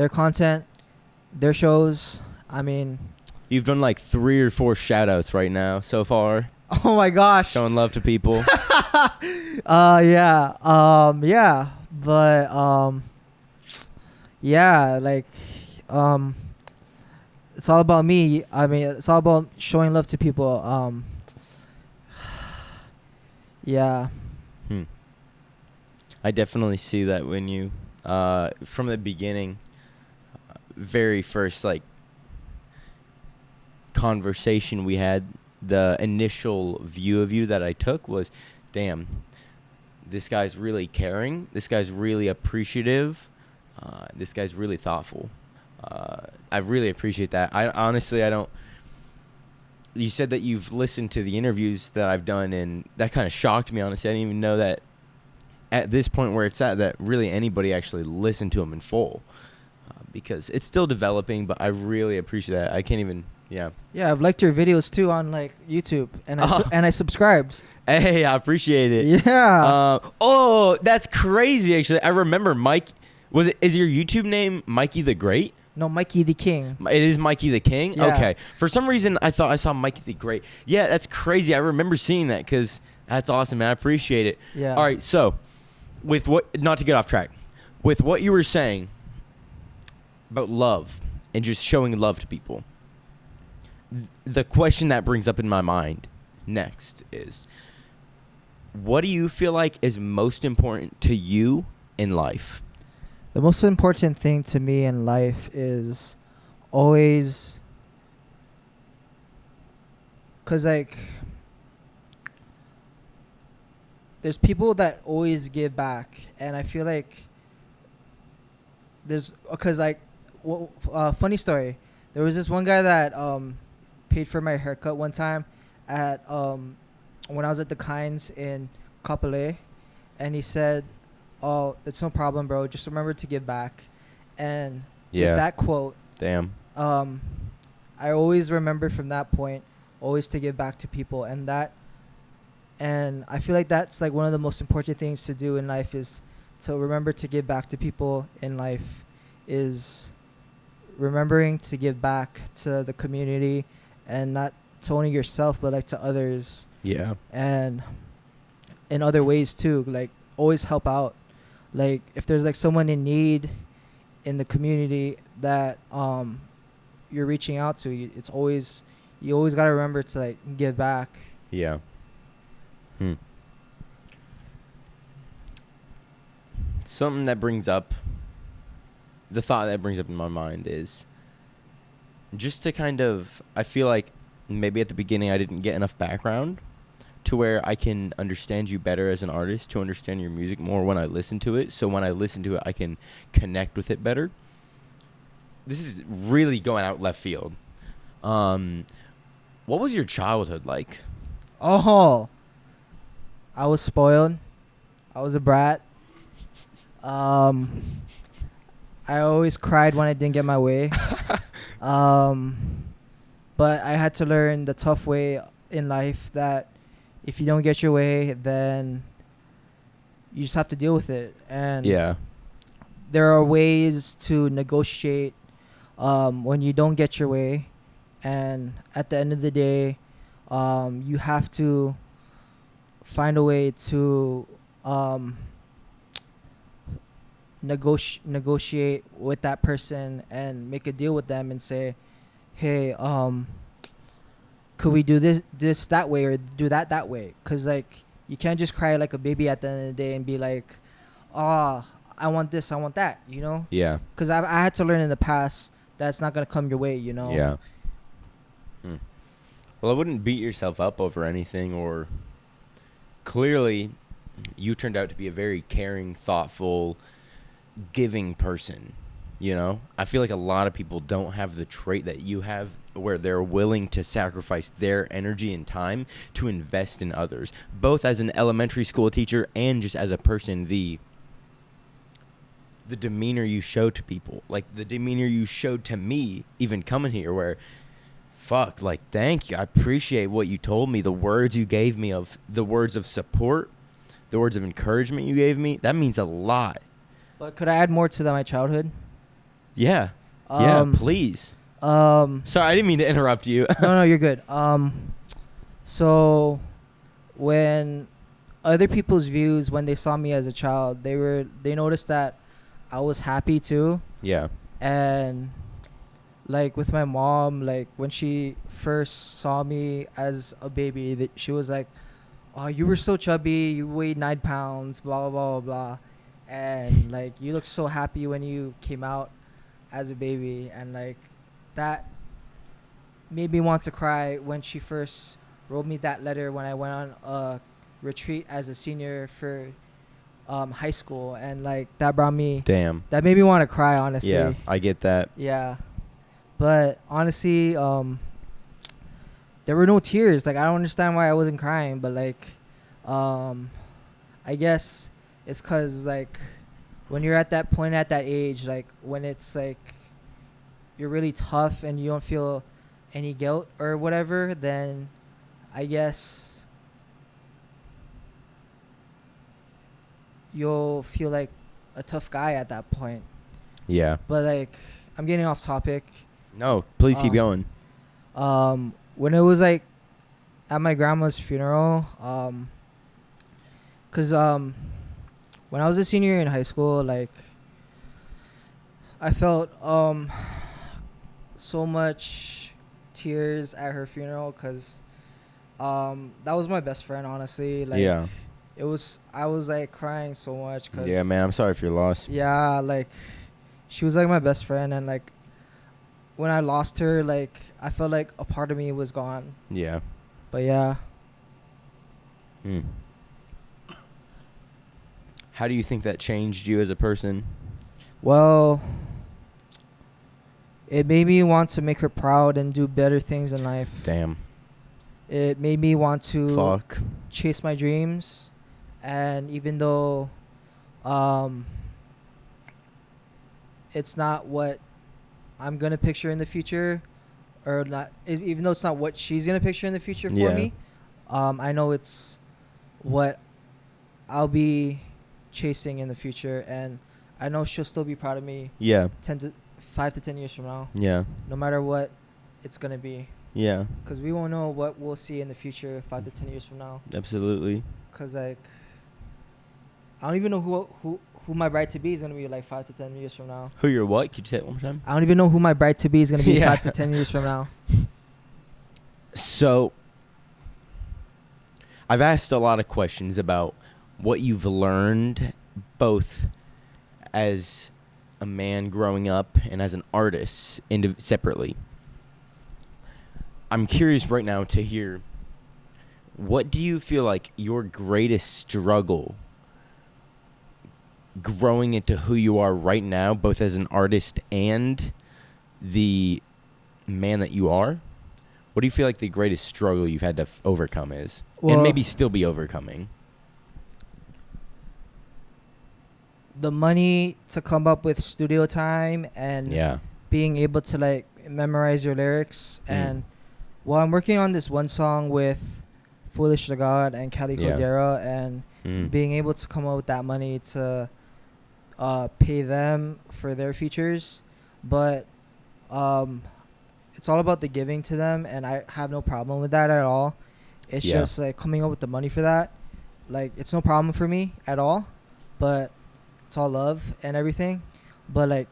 content, their shows. I mean, You've done like 3 or 4 shout outs right now so far. oh my gosh. Showing love to people. Yeah. But yeah, like it's all about me. I mean, it's all about showing love to people. Yeah. I definitely see that when you, from the beginning, very first like conversation we had, the initial view of you that I took was, damn, this guy's really caring. This guy's really appreciative. This guy's really thoughtful. I really appreciate that. I honestly, I don't. You said that you've listened to the interviews that I've done, and that kind of shocked me, honestly. I didn't even know that at this point where it's at, that really anybody actually listened to them in full. Because it's still developing, but I really appreciate that. I can't even, yeah. Yeah, I've liked your videos too on like YouTube, and I subscribed. Hey, I appreciate it. Yeah. Oh, that's crazy, actually. I remember is your YouTube name Mikey the Great? No, Mikey the King. It is Mikey the King? Yeah. Okay. For some reason, I thought I saw Mikey the Great. Yeah, that's crazy. I remember seeing that because that's awesome, man. I appreciate it. Yeah. All right, so with not to get off track, with what you were saying about love and just showing love to people, the question that brings up in my mind next is, what do you feel like is most important to you in life? The most important thing to me in life is always, because like there's people that always give back, and I feel like because like funny story, there was this one guy that paid for my haircut one time at when I was at the Kynes in Kapolei, and he said, "Oh, it's no problem, bro. Just remember to give back." And Yeah. with that quote, Damn. I always remember from that point always to give back to people, and I feel like that's like one of the most important things to do in life, is to remember to give back to people in life, is remembering to give back to the community, and not to only yourself but like to others, Yeah. and in other ways too. Like always help out. Like if there's like someone in need in the community that you're reaching out to, you always got to remember to like give back. Yeah. Something that brings up, the thought that brings up in my mind is just to kind of, I feel like maybe at the beginning I didn't get enough background to where I can understand you better as an artist, to understand your music more when I listen to it. So when I listen to it, I can connect with it better. This is really going out left field. What was your childhood like? Oh, I was spoiled. I was a brat. I always cried when I didn't get my way. But I had to learn the tough way in life that if you don't get your way, then you just have to deal with it. And Yeah. there are ways to negotiate when you don't get your way. And at the end of the day, you have to find a way to negotiate with that person and make a deal with them and say, hey, could we do this that way or do that way? Because like you can't just cry like a baby at the end of the day and be like, oh, I want this, I want that, you know? Yeah. Because I had to learn in the past that it's not going to come your way, you know? Yeah. Well, I wouldn't beat yourself up over anything, or clearly you turned out to be a very caring, thoughtful, giving person. You know, I feel like a lot of people don't have the trait that you have, where they're willing to sacrifice their energy and time to invest in others, both as an elementary school teacher and just as a person. The demeanor you show to people, like the demeanor you showed to me even coming here, where fuck, like, thank you, I appreciate what you told me, the words you gave me, of the words of support, the words of encouragement you gave me, that means a lot. But could I add more to my childhood? Yeah. Yeah, please. Sorry, I didn't mean to interrupt you. No, you're good. So when other people's views, when they saw me as a child, they noticed that I was happy too. Yeah. And like with my mom, like when she first saw me as a baby, she was like, oh, you were so chubby, you weighed 9 pounds, blah, blah, blah, blah. And like, you looked so happy when you came out as a baby. And like, that made me want to cry when she first wrote me that letter when I went on a retreat as a senior for high school. And like, that brought me, that made me want to cry, honestly. Yeah, I get that. Yeah. But honestly, there were no tears. Like, I don't understand why I wasn't crying, but like, I guess it's because like when you're at that point, at that age, like when it's like you're really tough and you don't feel any guilt or whatever, then I guess you'll feel like a tough guy at that point. Yeah. But like, I'm getting off topic. No, please keep going. When it was like at my grandma's funeral, cause when I was a senior in high school, like I felt so much tears at her funeral, cause that was my best friend, honestly. Like, yeah. I was like crying so much, cause yeah, man, I'm sorry for your loss. Yeah, like she was like my best friend, and like when I lost her, like I felt like a part of me was gone. Yeah. But yeah. How do you think that changed you as a person? Well, it made me want to make her proud and do better things in life. Damn. It made me want to Fuck. chase my dreams, and even though it's not what I'm gonna picture in the future, or not, even though it's not what she's gonna picture in the future for me, I know it's what I'll be chasing in the future, and I know she'll still be proud of me. Yeah. 5 to 10 years from now. Yeah. No matter what it's gonna be, Yeah. because we won't know what we'll see in the future 5 to 10 years from now. Absolutely. Because like, I don't even know who my bride to be is gonna be like 5 to 10 years from now. Who you're what? Could you say it one more time? I don't even know who my bride to be is gonna be Yeah. 5 to 10 years from now. So, I've asked a lot of questions about what you've learned, both as a man growing up and as an artist separately. I'm curious right now to hear, what do you feel like your greatest struggle growing into who you are right now, both as an artist and the man that you are? What do you feel like the greatest struggle you've had to overcome is? Well, and maybe still be overcoming? the money to come up with studio time and Yeah. being able to like memorize your lyrics. And while I'm working on this one song with Foolish to God and Cali Yeah. Cordera, and being able to come up with that money to pay them for their features, but it's all about the giving to them, and I have no problem with that at all. It's Yeah. just like coming up with the money for that, like it's no problem for me at all, but it's all love and everything. But like,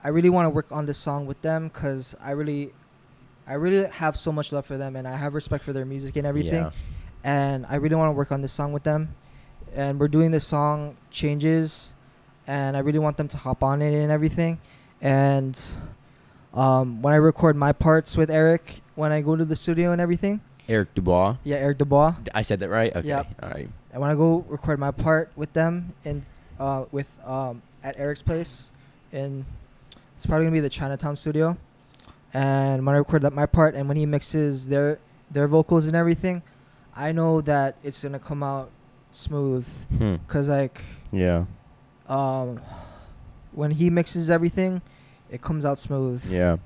I really want to work on this song with them because I really have so much love for them, and I have respect for their music and everything. Yeah. And I really want to work on this song with them. And we're doing this song Changes, and I really want them to hop on it and everything. And when I record my parts with Eric, when I go to the studio and everything. Eric Dubois. Yeah, Eric Dubois. I said that right? Okay. Yep. All right. And when I go record my part with them at Eric's place, and it's probably gonna be the Chinatown studio. And when I record my part, and when he mixes their vocals and everything, I know that it's gonna come out smooth. Cause like, Yeah. when he mixes everything, it comes out smooth. Yeah.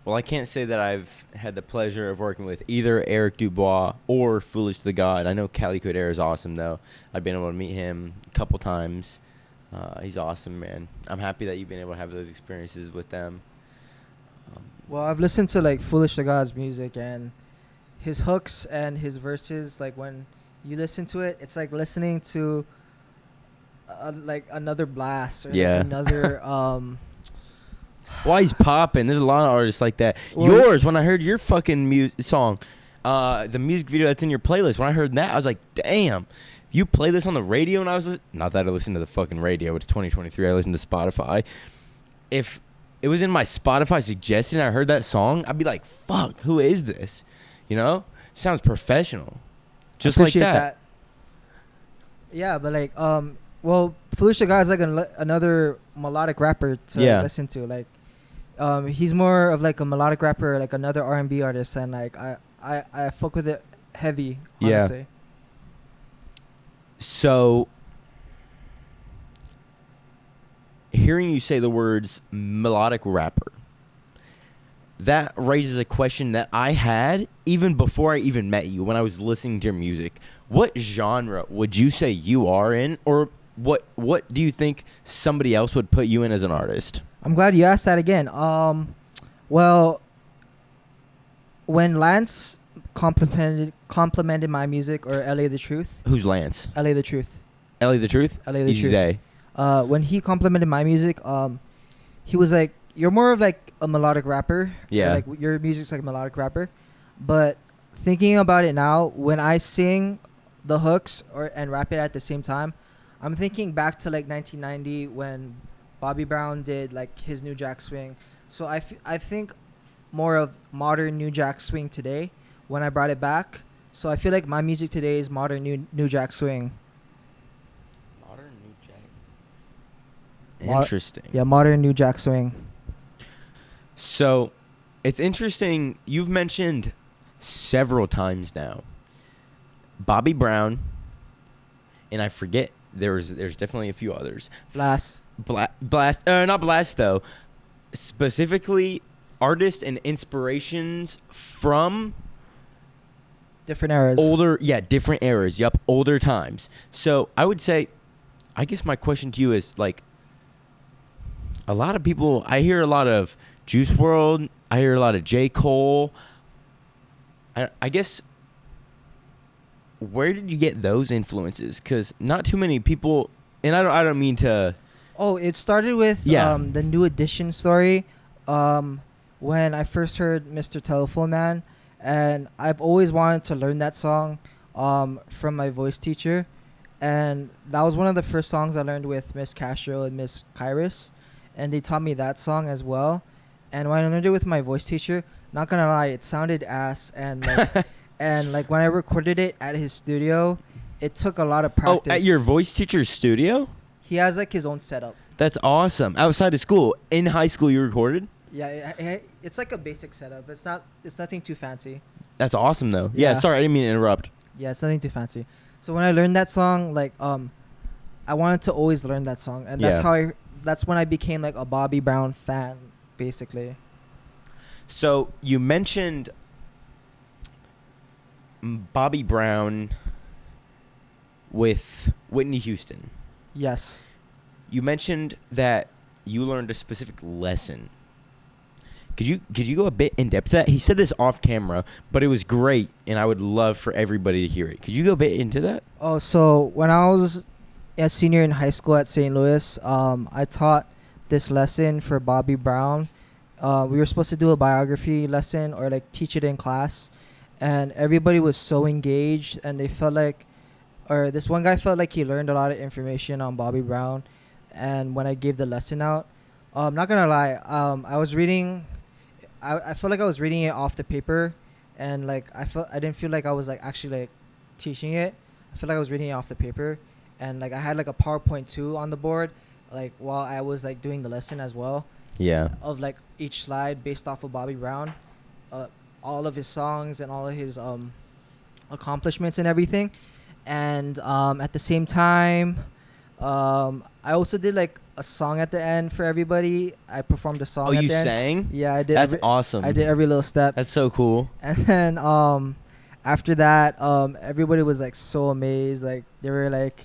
Well, I can't say that I've had the pleasure of working with either Eric Dubois or Foolish to God. I know Cali Cordera is awesome, though. I've been able to meet him a couple times. He's awesome, man. I'm happy that you've been able to have those experiences with them. Well, I've listened to like Foolish to God's music, and his hooks and his verses, like when you listen to it, it's like listening to like another blast or Yeah. like another Why he's popping? There's a lot of artists like that. Well, Yours, when I heard your fucking song, the music video that's in your playlist, when I heard that, I was like, damn. You play this on the radio, and I was not that I listen to the fucking radio. It's 2023. I listen to Spotify. If it was in my Spotify suggestion, and I heard that song, I'd be like, "Fuck, who is this?" You know, sounds professional, just like appreciate that. Yeah, but like well, Foolish to God is like another melodic rapper to Yeah. listen to. Like he's more of like a melodic rapper, like another R&B artist, and like I fuck with it heavy. Yeah. Honestly. So, hearing you say the words melodic rapper, that raises a question that I had even before I even met you, when I was listening to your music. What genre would you say you are in, or what do you think somebody else would put you in as an artist? I'm glad you asked that again. Well, when Lance complimented my music, or LA the Truth. Who's Lance? LA the Truth. Ellie the Truth? LA the Easy Truth. Day. When he complimented my music, he was like, "You're more of like a melodic rapper. Yeah. Or, like your music's like a melodic rapper." But thinking about it now, when I sing the hooks and rap it at the same time, I'm thinking back to like 1990 when Bobby Brown did like his New Jack Swing. So I think more of modern New Jack Swing today when I brought it back. So I feel like my music today is modern New Jack Swing. Modern New Jack. Interesting. Yeah, modern New Jack Swing. So, it's interesting. You've mentioned several times now Bobby Brown, and I forget there's definitely a few others. Blast. Blast. Not Blast though. Specifically, artists and inspirations from Different eras. different eras. Yup, older times. So I would say, I guess my question to you is like, a lot of people. I hear a lot of Juice World. I hear a lot of J. Cole. I guess. Where did you get those influences? Because not too many people, and I don't mean to. Oh, it started with the New Edition story. When I first heard Mr. Telephone Man, and I've always wanted to learn that song from my voice teacher, and that was one of the first songs I learned with Miss Castro and Miss Kairos, and they taught me that song as well. And when I learned it with my voice teacher, not gonna lie, it sounded ass, and like, and like when I recorded it at his studio, it took a lot of practice. Oh, at your voice teacher's studio? He has like his own setup. That's awesome. Outside of school, in high school, you recorded? Yeah, it's like a basic setup. It's nothing too fancy. That's awesome, though. Yeah. Sorry, I didn't mean to interrupt. Yeah, it's nothing too fancy. So when I learned that song, like I wanted to always learn that song, and that's when I became like a Bobby Brown fan, basically. So you mentioned Bobby Brown with Whitney Houston. Yes. You mentioned that you learned a specific lesson. Could you go a bit in depth to that? He said this off camera, but it was great, and I would love for everybody to hear it. Could you go a bit into that? Oh, so when I was a senior in high school at St. Louis, I taught this lesson for Bobby Brown. We were supposed to do a biography lesson or like teach it in class, and everybody was so engaged, and they felt like, or this one guy felt like he learned a lot of information on Bobby Brown. And when I gave the lesson out, I'm not gonna lie, I was reading. I felt like I was reading it off the paper, and like I didn't feel like I was like actually like teaching it. I felt like I was reading it off the paper, and like I had like a PowerPoint too on the board, like while I was like doing the lesson as well. Yeah. Of like each slide based off of Bobby Brown, all of his songs and all of his accomplishments and everything, and at the same time, I also did like a song at the end for everybody. I performed a song. Oh, at you the end. sang? Yeah, I did. That's awesome. I did every little step. That's so cool. And then after that, everybody was like so amazed. Like they were like,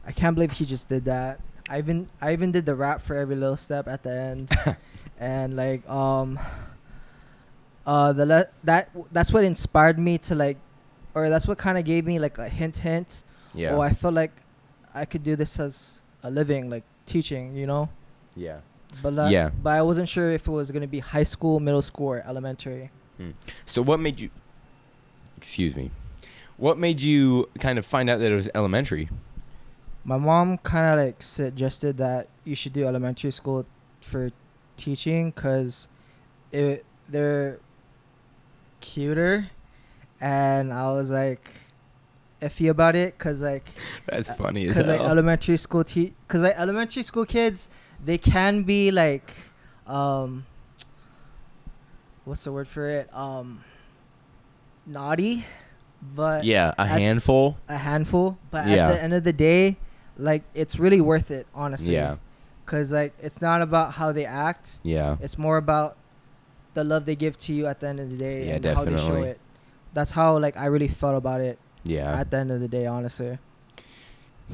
I can't believe he just did that. I even did the rap for every little step at the end. And like that's what inspired me to like, or that's what kind of gave me like a hint. Yeah. Oh, I felt like I could do this as a living, like teaching, you know? Yeah. But but I wasn't sure if it was going to be high school, middle school, or elementary. So what made you, what made you kind of find out that it was elementary? My mom kind of like suggested that you should do elementary school for teaching because they're cuter, and I was like iffy about it because like that's funny as hell. Because like elementary school kids, they can be like what's the word for it, naughty, but yeah, a handful, but at the end of the day, like it's really worth it, honestly. Yeah, because like it's not about how they act. Yeah, it's more about the love they give to you at the end of the day. Yeah, and definitely. How they show it. That's how like I really felt about it. Yeah. At the end of the day, honestly.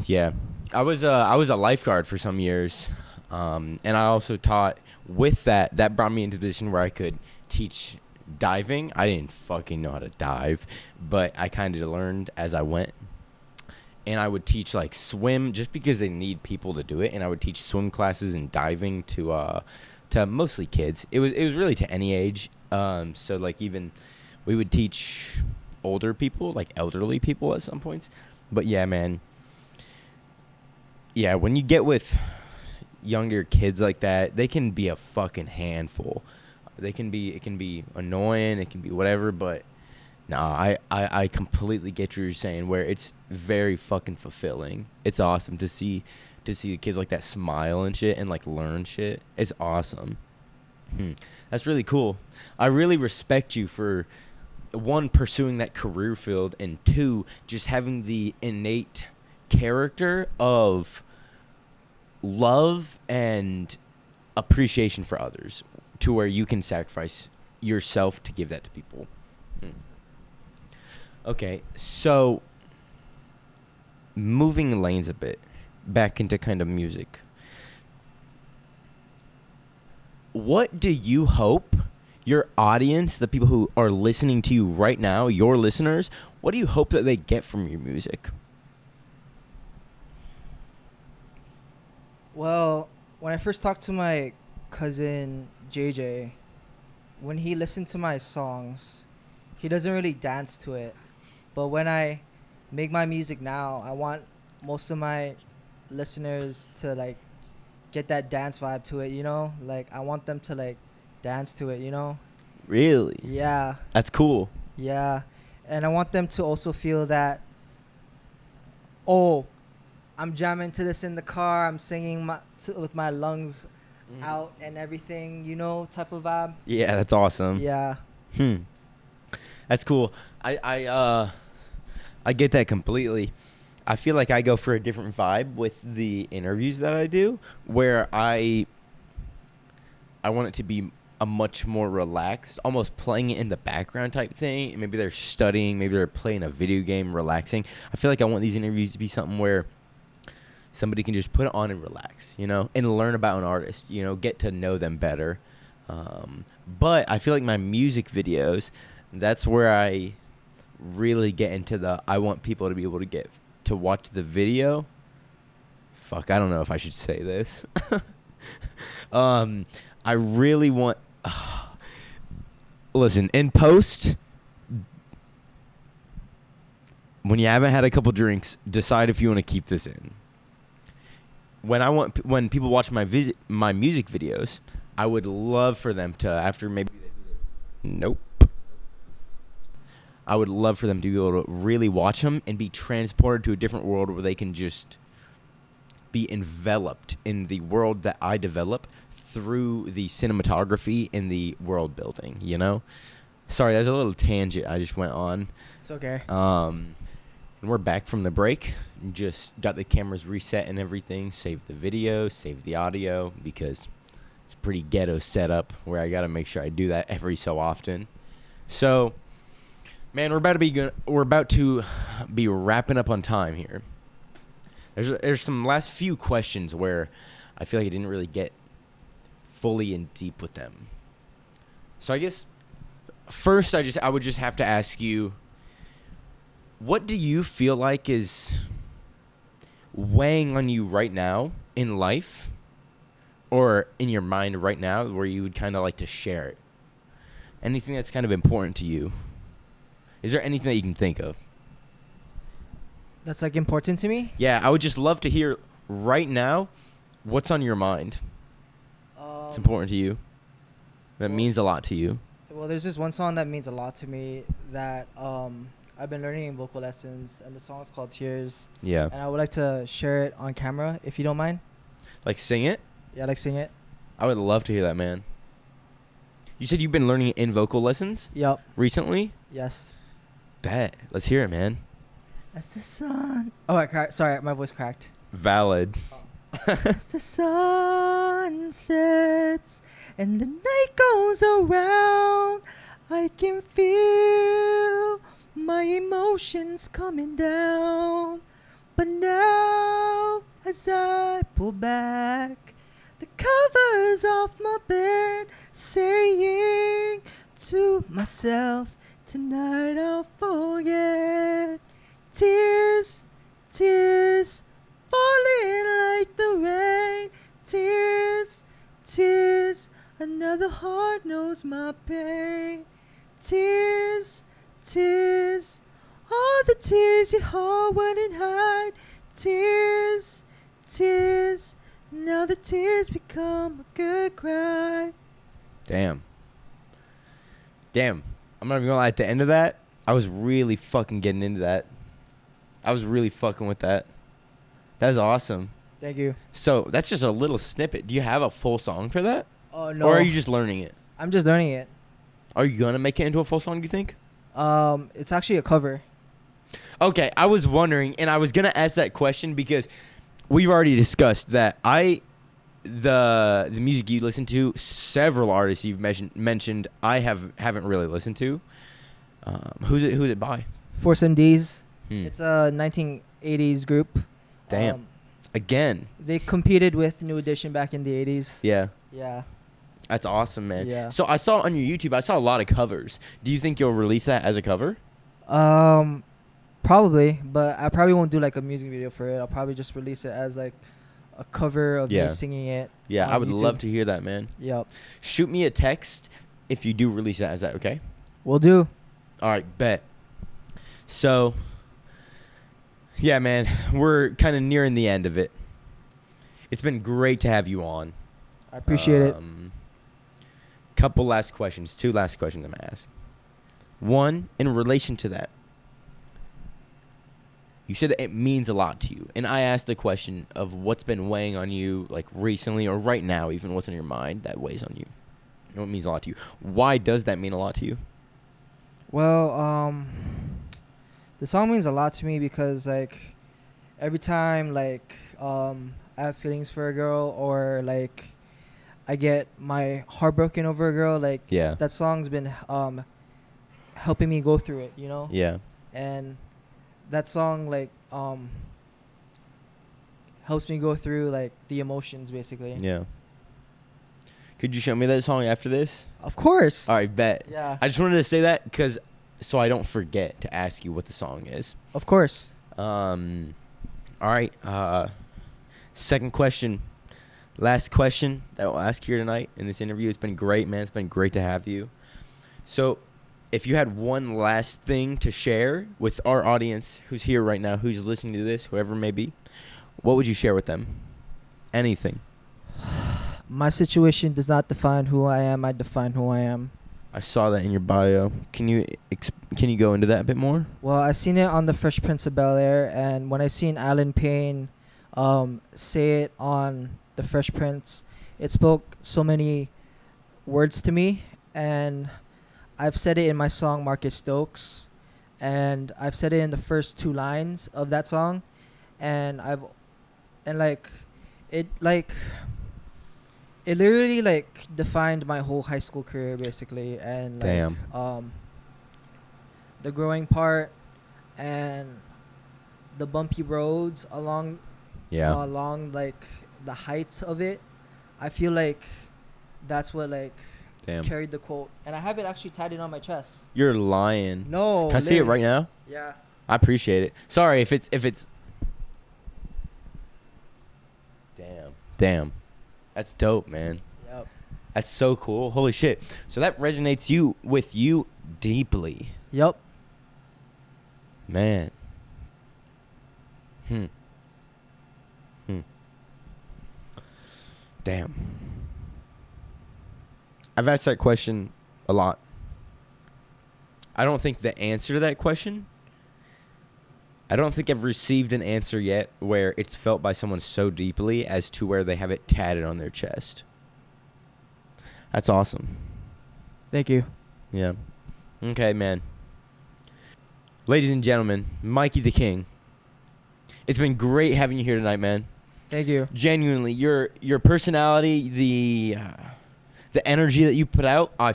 Yeah, I was a lifeguard for some years, and I also taught. With that brought me into a position where I could teach diving. I didn't fucking know how to dive, but I kind of learned as I went. And I would teach like swim just because they need people to do it, and I would teach swim classes and diving to mostly kids. It was really to any age. So like even we would teach older people, like elderly people at some points. But yeah, man. Yeah, when you get with younger kids like that, they can be a fucking handful. It can be annoying, it can be whatever, but no, I completely get what you're saying, where it's very fucking fulfilling. It's awesome to see the kids like that smile and shit and like learn shit. It's awesome. That's really cool. I really respect you for, one, pursuing that career field, and two, just having the innate character of love and appreciation for others, to where you can sacrifice yourself to give that to people. Okay, so moving lanes a bit, back into kind of music. what do you hope your audience, the people who are listening to you right now, your listeners, what do you hope that they get from your music? Well, when I first talked to my cousin JJ, when he listened to my songs, he doesn't really dance to it. But when I make my music now, I want most of my listeners to like get that dance vibe to it, you know? Like I want them to like dance to it, you know? Really? Yeah. That's cool. Yeah. And I want them to also feel that, oh, I'm jamming to this in the car, I'm singing with my lungs out and everything, you know, type of vibe. Yeah, that's awesome. Yeah. That's cool. I get that completely. I feel like I go for a different vibe with the interviews that I do, where I want it to be a much more relaxed, almost playing it in the background type thing. Maybe they're studying, maybe they're playing a video game, relaxing. I feel like I want these interviews to be something where somebody can just put it on and relax, you know, and learn about an artist, you know, get to know them better. But I feel like my music videos, that's where I really get into I want people to be able to get to watch the video. Fuck, I don't know if I should say this. I really want... listen, in post, when you haven't had a couple drinks, decide if you want to keep this in. When people watch my music videos, I would love for them to, after maybe... Nope. I would love for them to be able to really watch them and be transported to a different world where they can just be enveloped in the world that I develop through the cinematography and the world building, you know? Sorry, there's a little tangent I just went on. It's okay. And we're back from the break. Just got the cameras reset and everything. Saved the video, saved the audio, because it's a pretty ghetto setup where I got to make sure I do that every so often. So, man, we're about to be wrapping up on time here. There's some last few questions where I feel like I didn't really get fully in deep with them. So I guess first I would just have to ask you, what do you feel like is weighing on you right now in life or in your mind right now where you would kind of like to share it? Anything that's kind of important to you? Is there anything that you can think of? That's like important to me? Yeah, I would just love to hear right now what's on your mind. It's important to you. That means a lot to you. Well, there's this one song that means a lot to me that I've been learning in vocal lessons, and the song is called Tears. Yeah. And I would like to share it on camera, if you don't mind. Like sing it? Yeah, like sing it. I would love to hear that, man. You said you've been learning it in vocal lessons? Yep. Recently? Yes. Bet. Let's hear it, man. As the sun... Oh, I cracked. Sorry, my voice cracked. Valid. As the sun sets and the night goes around, I can feel my emotions coming down. But now, as I pull back the covers off my bed, saying to myself, tonight I'll forget. Tears, tears, falling like the rain. Tears, tears, another heart knows my pain. Tears, tears, all the tears your heart wouldn't hide. Tears, tears, now the tears become a good cry. Damn. I'm not even gonna lie, at the end of that, I was really fucking getting into that. I was really fucking with that. That was awesome. Thank you. So that's just a little snippet. Do you have a full song for that? Oh, no. Or are you just learning it? I'm just learning it. Are you gonna make it into a full song, do you think? It's actually a cover. Okay, I was wondering, and I was gonna ask that question because we've already discussed that the music you listen to, several artists you've mentioned, I haven't really listened to. Who's it by? Force MDs. Hmm. It's a 1980s group. Damn. Again. They competed with New Edition back in the 80s. Yeah. Yeah. That's awesome, man. Yeah. So I saw on your YouTube, I saw a lot of covers. Do you think you'll release that as a cover? Probably, but I probably won't do like a music video for it. I'll probably just release it as like a cover of me singing it. Yeah, on I would YouTube. love to hear that, man. Yep. Shoot me a text if you do release that. Is that okay? Will do. All right, bet. So, yeah, man, we're kind of nearing the end of it. It's been great to have you on. I appreciate it. Couple last questions. 2 last questions I'm gonna ask. One, in relation to that, you said that it means a lot to you, and I asked the question of what's been weighing on you, like recently or right now, even what's in your mind that weighs on you. You know, it means a lot to you. Why does that mean a lot to you? Well, the song means a lot to me because like every time like I have feelings for a girl or like I get my heart broken over a girl, like Yeah. that song's been helping me go through it, you know? Yeah. And that song like helps me go through like the emotions basically. Yeah. Could you show me that song after this? Of course. All right, bet. Yeah. I just wanted to say that because so I don't forget to ask you what the song is. Of course. All right. Second question. Last question that I'll ask here tonight in this interview. It's been great, man. It's been great to have you. So, if you had one last thing to share with our audience who's here right now, who's listening to this, whoever it may be, what would you share with them? Anything. My situation does not define who I am. I define who I am. I saw that in your bio. Can you go into that a bit more? Well, I seen it on the Fresh Prince of Bel-Air, and when I seen Alan Payne say it on the Fresh Prince, it spoke so many words to me, and I've said it in my song Marcus Stokes, and I've said it in the first 2 lines of that song, and it literally like defined my whole high school career basically, and like, Damn. the growing part and the bumpy roads along like the heights of it. I feel like that's what like Damn. carried the quote, and I have it actually tatted on my chest. You're lying. No, Can I see it right now? Yeah. I appreciate it. Sorry if it's Damn. That's dope, man. Yep. That's so cool. Holy shit. So that resonates with you deeply. Yep. Man. Damn. I've asked that question a lot. I don't think the answer to that question, I don't think I've received an answer yet where it's felt by someone so deeply as to where they have it tatted on their chest. That's awesome. Thank you. Yeah. Okay, man. Ladies and gentlemen, Mikey the King. It's been great having you here tonight, man. Thank you. Genuinely, your personality, the energy that you put out, I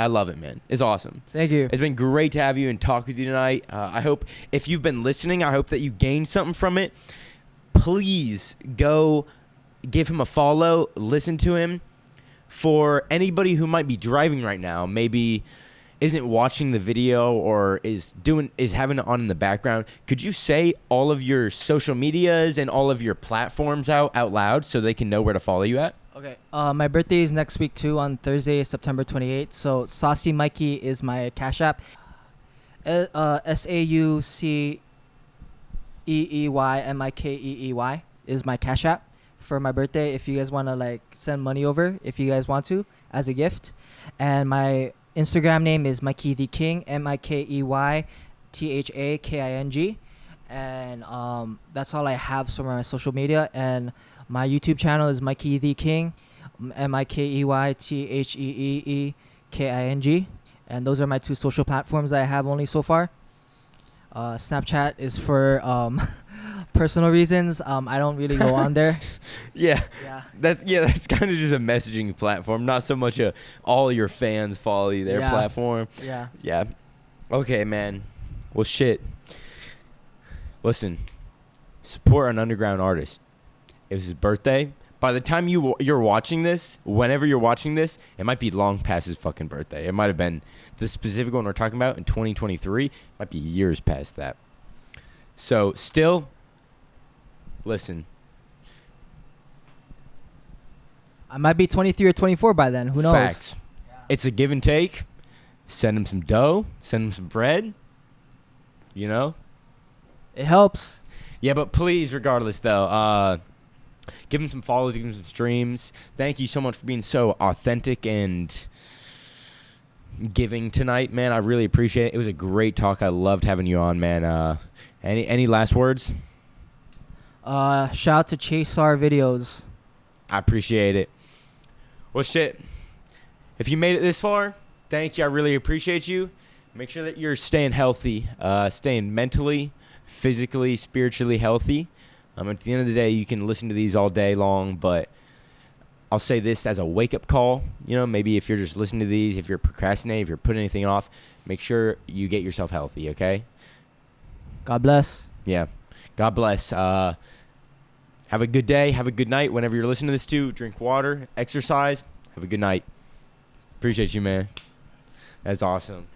love it, man. It's awesome. Thank you. It's been great to have you and talk with you tonight. I hope if you've been listening, I hope that you gained something from it. Please go give him a follow, listen to him. For anybody who might be driving right now, maybe isn't watching the video or is having it on in the background, could you say all of your social medias and all of your platforms out loud so they can know where to follow you at? Okay. My birthday is next week too, on Thursday, September 28th. So Sauceeymikeey is my Cash App. SAUCEEYMIKEEY is my Cash App for my birthday. If you guys want to like send money over, if you guys want to, as a gift. And my Instagram name is Mikey the King, MIKEYTHAKING. And that's all I have for my social media. And my YouTube channel is Mikey the King, MIKEYTHEEEKING. And those are my 2 social platforms that I have only so far. Snapchat is for personal reasons. I don't really go on there. Yeah. Yeah. That's kind of just a messaging platform, not so much all your fans follow you their platform. Yeah. Yeah. Okay, man. Well, shit. Listen, support an underground artist. It was his birthday. By the time you're watching this, whenever you're watching this, it might be long past his fucking birthday. It might have been the specific one we're talking about in 2023. It might be years past that. So still, listen. I might be 23 or 24 by then. Who knows? Facts. It's a give and take. Send him some dough. Send him some bread. You know? It helps. Yeah, but please, regardless, though, give him some follows. Give him some streams. Thank you so much for being so authentic and giving tonight, man. I really appreciate it. It was a great talk. I loved having you on, man. Any last words? Shout out to Chaesar videos. I appreciate it. Well, shit. If you made it this far, thank you. I really appreciate you. Make sure that you're staying healthy, staying mentally, physically, spiritually healthy. At the end of the day, you can listen to these all day long, but I'll say this as a wake-up call. You know, maybe if you're just listening to these, if you're procrastinating, if you're putting anything off, make sure you get yourself healthy, okay? God bless. Yeah. God bless. Have a good day. Have a good night. Whenever you're listening to this too, drink water, exercise. Have a good night. Appreciate you, man. That's awesome.